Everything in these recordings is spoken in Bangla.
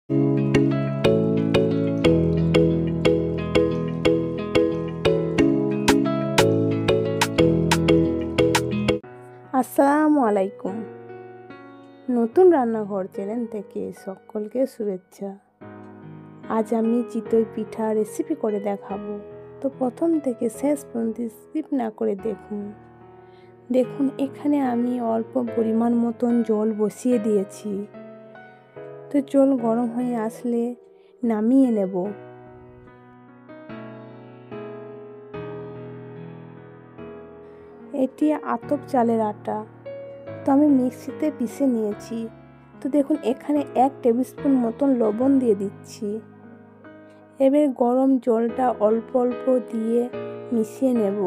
আসসালামু আলাইকুম। নতুন রান্নাঘর চ্যানেল থেকে সকলকে শুভেচ্ছা। আজ আমি চিতই পিঠা রেসিপি করে দেখাবো, তো প্রথম থেকে শেষ পর্যন্ত স্কিপ না করে দেখুন এখানে আমি অল্প পরিমাণ মতন জল বসিয়ে দিয়েছি। তো জল গরম হয়ে আসলে নামিয়ে নেব। এটি আতপ চালের আটা, তো আমি মিক্সিতে পিষে নিয়েছি। তো দেখুন এখানে 1 টেবিল স্পুন মতন লবণ দিয়ে দিচ্ছি। এবার গরম জলটা অল্প অল্প দিয়ে মিশিয়ে নেব,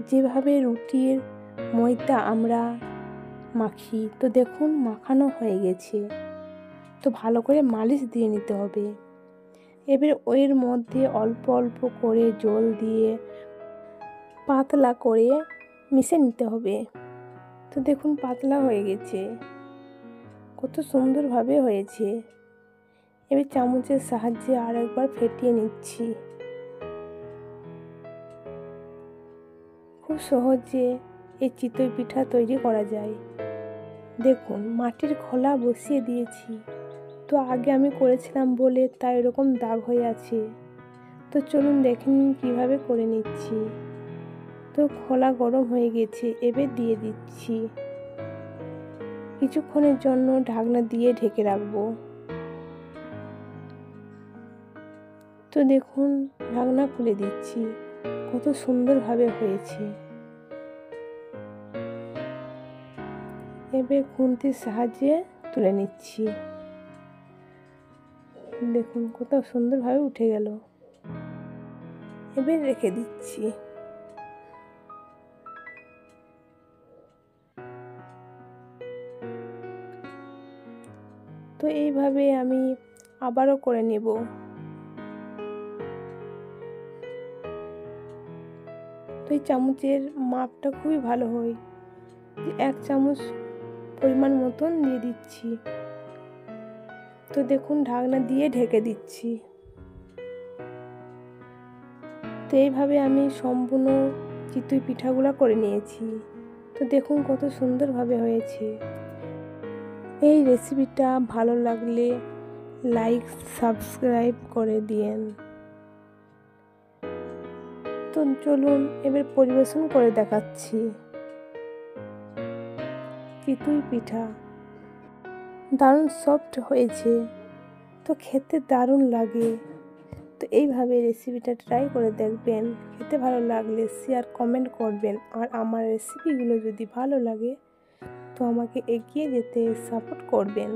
যেভাবে রুটির ময়দা আমরা মাখি। তো দেখুন মাখানো হয়ে গেছে, তো ভালো করে মালিশ দিয়ে নিতে হবে। এবার ওর মধ্যে অল্প অল্প করে জল দিয়ে পাতলা করে মিশে নিতে হবে। তো দেখুন পাতলা হয়ে গেছে, কত সুন্দরভাবে হয়েছে। এবার চামচের সাহায্যে আরেকবার ফেটিয়ে নিচ্ছি। খুব সহজে এই চিতই পিঠা তৈরি করা যায়। দেখুন মাটির খোলা বসিয়ে দিয়েছি, তো আগে আমি করেছিলাম বলে তাই এরকম দাগ হয়ে আছে। তো চলুন দেখে নিন কীভাবে করে নিচ্ছি। তো খোলা গরম হয়ে গেছে, এবার দিয়ে দিচ্ছি। কিছুক্ষণের জন্য ঢাকনা দিয়ে ঢেকে রাখবো। তো দেখুন ঢাকনা খুলে দিচ্ছি, কত সুন্দরভাবে হয়েছে। এবার খুন্তির সাহায্যে তুলে নিচ্ছি। দেখুন কত সুন্দরভাবে উঠে গেল। এবার রেখে দিচ্ছি। তো এইভাবে আমি আবারও করে নেব। তো এই চামচের মাপটা খুবই ভালো হয়, 1 চামচ পরিমাণ মতন দিয়ে দিচ্ছি। তো দেখুন ঢাকনা দিয়ে ঢেকে দিচ্ছি। তো এইভাবে আমি সম্পূর্ণ চিতই পিঠাগুলো করে নিয়েছি। তো দেখুন কত সুন্দরভাবে হয়েছে। এই রেসিপিটা ভালো লাগলে লাইক সাবস্ক্রাইব করে দিয়েন। তো চলুন এবার পরিবেশন করে দেখাচ্ছি। চিতই পিঠা দারুণ সফট হয়েছে, তো খেতে দারুণ লাগে। তো এইভাবে রেসিপিটা ট্রাই করে দেখবেন। খেতে ভালো লাগলে শেয়ার কমেন্ট করবেন, আর আমার রেসিপিগুলো যদি ভালো লাগে তো আমাকে এগিয়ে যেতে সাপোর্ট করবেন।